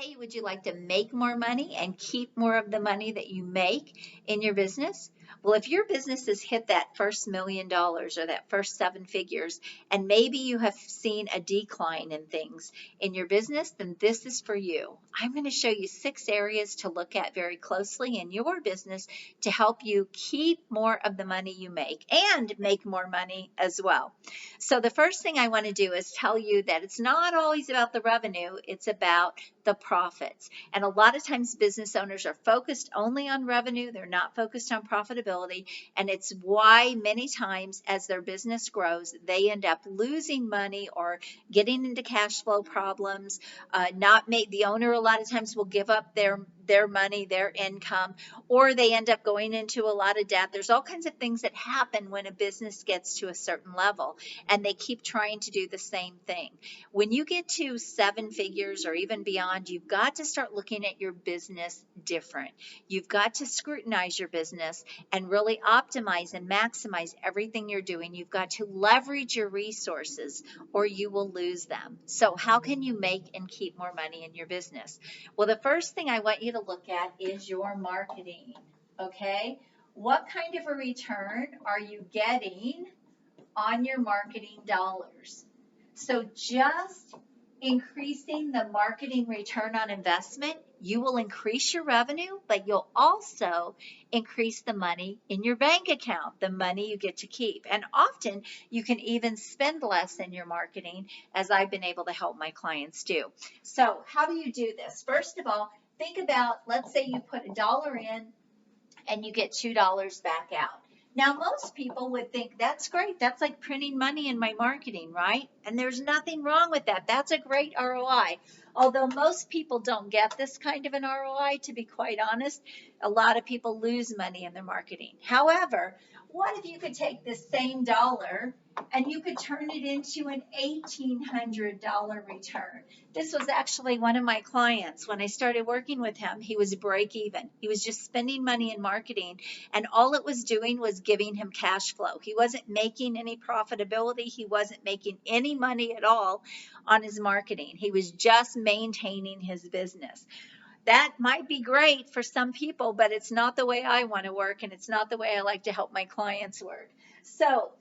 Hey, would you like to make more money and keep more of the money that you make in your business? Well, if your business has hit that first $1 million or that first seven figures, and maybe you have seen a decline in things in your business, then this is for you. I'm going to show you 6 areas to look at very closely in your business to help you keep more of the money you make and make more money as well. So the first thing I want to do is tell you that it's not always about the revenue, it's about the profits. And a lot of times business owners are focused only on revenue. They're not focused on profitability. And it's why many times as their business grows, they end up losing money or getting into cash flow problems. The owner a lot of times will give up their money, their income, or they end up going into a lot of debt. There's all kinds of things that happen when a business gets to a certain level, and they keep trying to do the same thing. When you get to 7 figures or even beyond, you've got to start looking at your business different. You've got to scrutinize your business and really optimize and maximize everything you're doing. You've got to leverage your resources or you will lose them. So how can you make and keep more money in your business? Well, the first thing I want you to look at is your marketing, okay? What kind of a return are you getting on your marketing dollars? So just increasing the marketing return on investment, you will increase your revenue, but you'll also increase the money in your bank account, the money you get to keep. And often you can even spend less in your marketing, as I've been able to help my clients do. So how do you do this? First of all, think about, let's say you put $1 in and you get $2 back out. Now, most people would think that's great. That's like printing money in my marketing, right? And there's nothing wrong with that. That's a great ROI. Although most people don't get this kind of an ROI, to be quite honest, a lot of people lose money in their marketing. However, what if you could take this same dollar and you could turn it into an $1,800 return? This was actually one of my clients. When I started working with him, he was break even. He was just spending money in marketing, and all it was doing was giving him cash flow. He wasn't making any profitability. He wasn't making any money at all on his marketing. He was just maintaining his business. That might be great for some people, but it's not the way I want to work, and it's not the way I like to help my clients work. So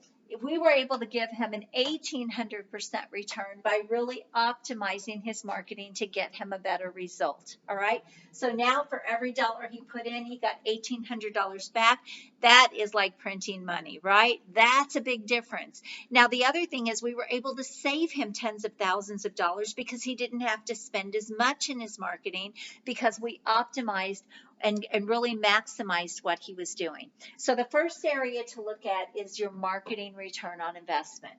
we were able to give him an 1,800% return by really optimizing his marketing to get him a better result. All right. So now for every dollar he put in, he got $1,800 back. That is like printing money, right? That's a big difference. Now, the other thing is we were able to save him tens of thousands of dollars because he didn't have to spend as much in his marketing because we optimized and really maximized what he was doing. So the first area to look at is your marketing return on investment.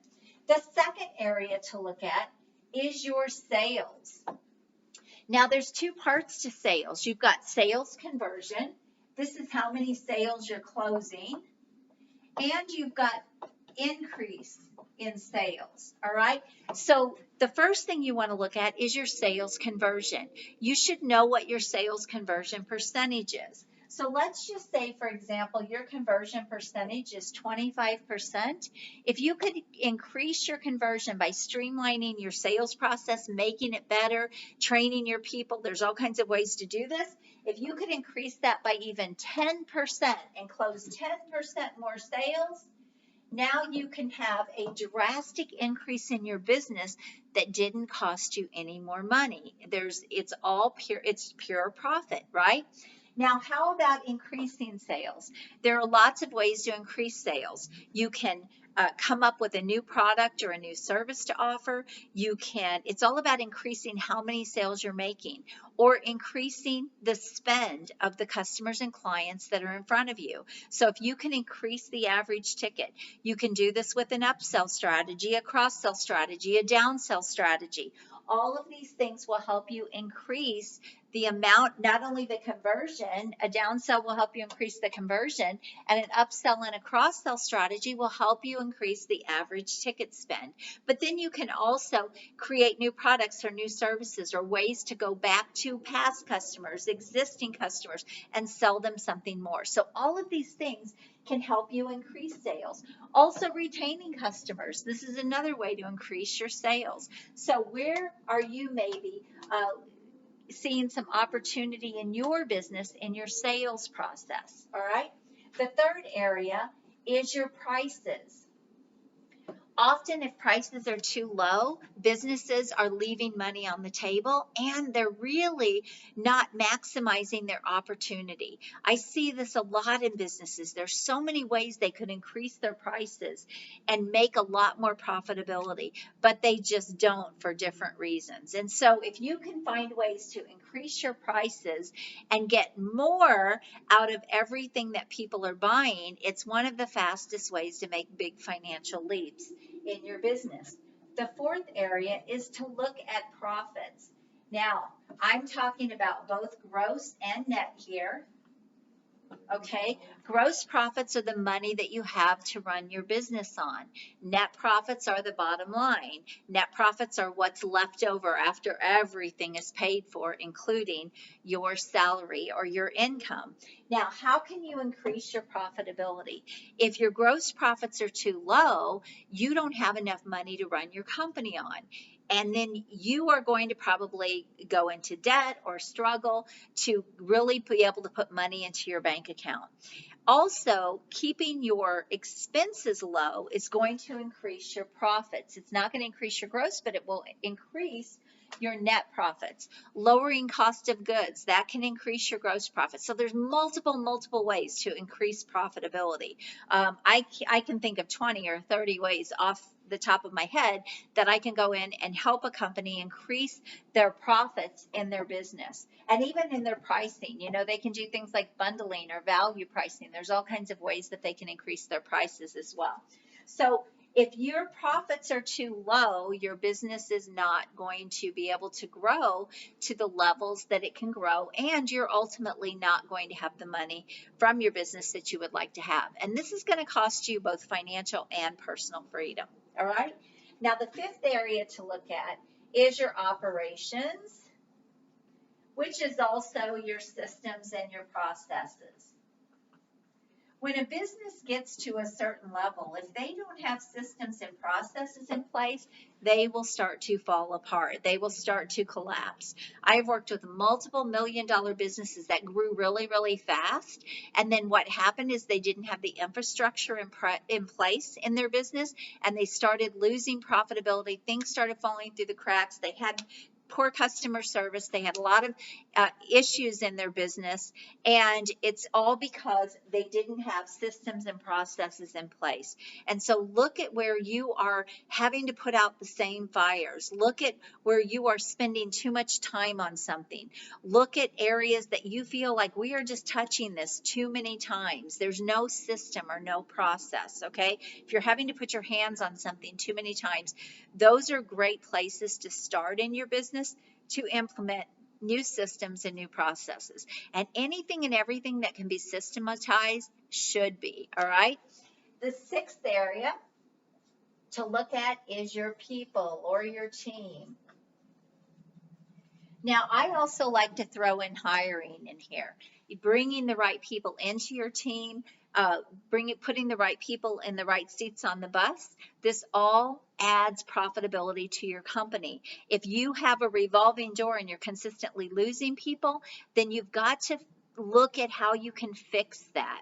The second area to look at is your sales. Now there's 2 parts to sales. You've got sales conversion. This is how many sales you're closing. And you've got increase in sales. All right. So the first thing you want to look at is your sales conversion. You should know what your sales conversion percentage is. So let's just say, for example, your conversion percentage is 25%. If you could increase your conversion by streamlining your sales process, making it better, training your people, there's all kinds of ways to do this. If you could increase that by even 10% and close 10% more sales, now you can have a drastic increase in your business that didn't cost you any more money. It's pure profit, right? Now, how about increasing sales? There are lots of ways to increase sales. You can come up with a new product or a new service to offer. It's all about increasing how many sales you're making or increasing the spend of the customers and clients that are in front of you. So if you can increase the average ticket, you can do this with an upsell strategy, a cross-sell strategy, a downsell strategy. All of these things will help you increase the amount, not only the conversion. A downsell will help you increase the conversion, and an upsell and a cross-sell strategy will help you increase the average ticket spend. But then you can also create new products or new services or ways to go back to past customers, existing customers, and sell them something more. So all of these things can help you increase sales. Also, retaining customers. This is another way to increase your sales. So where are you maybe seeing some opportunity in your business, in your sales process. All right. The third area is your prices. Often, if prices are too low, businesses are leaving money on the table and they're really not maximizing their opportunity. I see this a lot in businesses. There's so many ways they could increase their prices and make a lot more profitability, but they just don't for different reasons. And so, if you can find ways to increase your prices and get more out of everything that people are buying, it's one of the fastest ways to make big financial leaps in your business. The fourth area is to look at profits. Now, I'm talking about both gross and net here. Okay, gross profits are the money that you have to run your business on. Net profits are the bottom line. Net profits are what's left over after everything is paid for, including your salary or your income. Now, how can you increase your profitability? If your gross profits are too low, you don't have enough money to run your company on. And then you are going to probably go into debt or struggle to really be able to put money into your bank account. Also, keeping your expenses low is going to increase your profits. It's not going to increase your gross, but it will increase your net profits. Lowering cost of goods, that can increase your gross profits. So there's multiple ways to increase profitability. I can think of 20 or 30 ways off the top of my head that I can go in and help a company increase their profits in their business. And even in their pricing, they can do things like bundling or value pricing. There's all kinds of ways that they can increase their prices as well. So if your profits are too low, your business is not going to be able to grow to the levels that it can grow, and you're ultimately not going to have the money from your business that you would like to have. And this is going to cost you both financial and personal freedom. All right. Now, the fifth area to look at is your operations, which is also your systems and your processes. When a business gets to a certain level, if they don't have systems and processes in place, they will start to fall apart. They will start to collapse. I've worked with multiple million-dollar businesses that grew really fast. And then what happened is they didn't have the infrastructure in place in their business, and they started losing profitability. Things started falling through the cracks. They had poor customer service. They had a lot of issues in their business, and it's all because they didn't have systems and processes in place. And so look at where you are having to put out the same fires. Look at where you are spending too much time on something. Look at areas that you feel like we are just touching this too many times. There's no system or no process, okay? If you're having to put your hands on something too many times, those are great places to start in your business to implement new systems and new processes. And anything and everything that can be systematized should be, all right? The sixth area to look at is your people or your team. Now, I also like to throw in hiring in here. Bringing the right people into your team, putting the right people in the right seats on the bus. This all adds profitability to your company. If you have a revolving door and you're consistently losing people, then you've got to look at how you can fix that.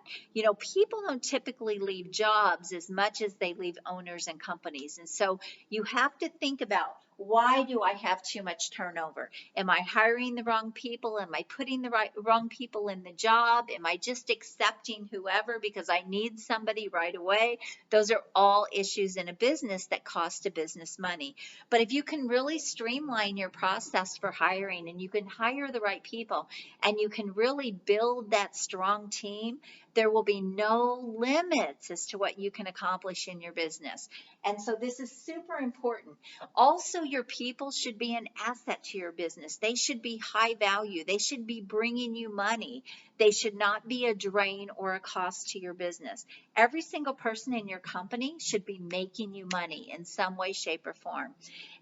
People don't typically leave jobs as much as they leave owners and companies. And so you have to think about, why do I have too much turnover? Am I hiring the wrong people? Am I putting the wrong people in the job? Am I just accepting whoever because I need somebody right away? Those are all issues in a business that cost a business money. But if you can really streamline your process for hiring, and you can hire the right people, and you can really build that strong team, there will be no limits as to what you can accomplish in your business. And so this is super important. Also, your people should be an asset to your business. They should be high value. They should be bringing you money. They should not be a drain or a cost to your business. Every single person in your company should be making you money in some way, shape, or form.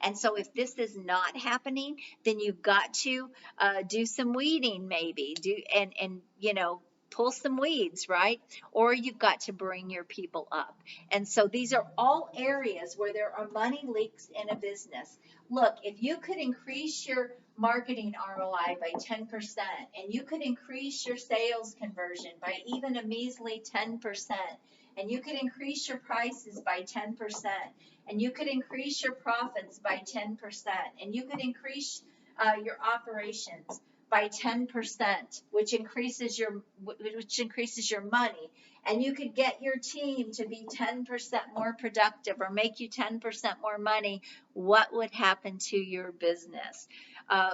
And so if this is not happening, then you've got to do some weeding maybe, pull some weeds, right? Or you've got to bring your people up. And so these are all areas where there are money leaks in a business. Look, if you could increase your marketing ROI by 10%, and you could increase your sales conversion by even a measly 10%, and you could increase your prices by 10%, and you could increase your profits by 10%, and you could increase your operations by 10%, which increases your money, and you could get your team to be 10% more productive or make you 10% more money. What would happen to your business?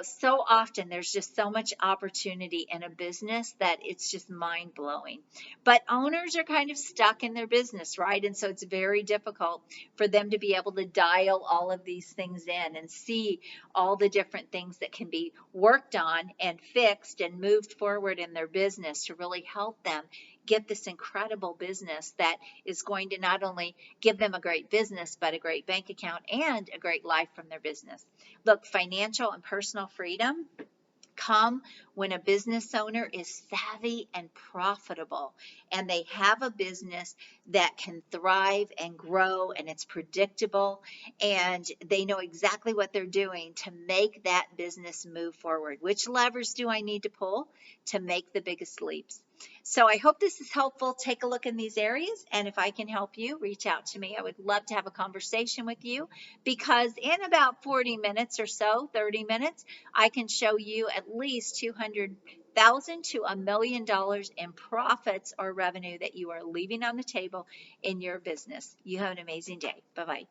So often there's just so much opportunity in a business that it's just mind blowing. But owners are kind of stuck in their business, right? And so it's very difficult for them to be able to dial all of these things in and see all the different things that can be worked on and fixed and moved forward in their business to really help them get this incredible business that is going to not only give them a great business, but a great bank account and a great life from their business. Look, financial and personal freedom come when a business owner is savvy and profitable, and they have a business that can thrive and grow, and it's predictable, and they know exactly what they're doing to make that business move forward. Which levers do I need to pull to make the biggest leaps? So I hope this is helpful. Take a look in these areas, and if I can help you, reach out to me. I would love to have a conversation with you, because in about 40 minutes or so, 30 minutes, I can show you at least $200,000 to $1 million in profits or revenue that you are leaving on the table in your business. You have an amazing day. Bye-bye.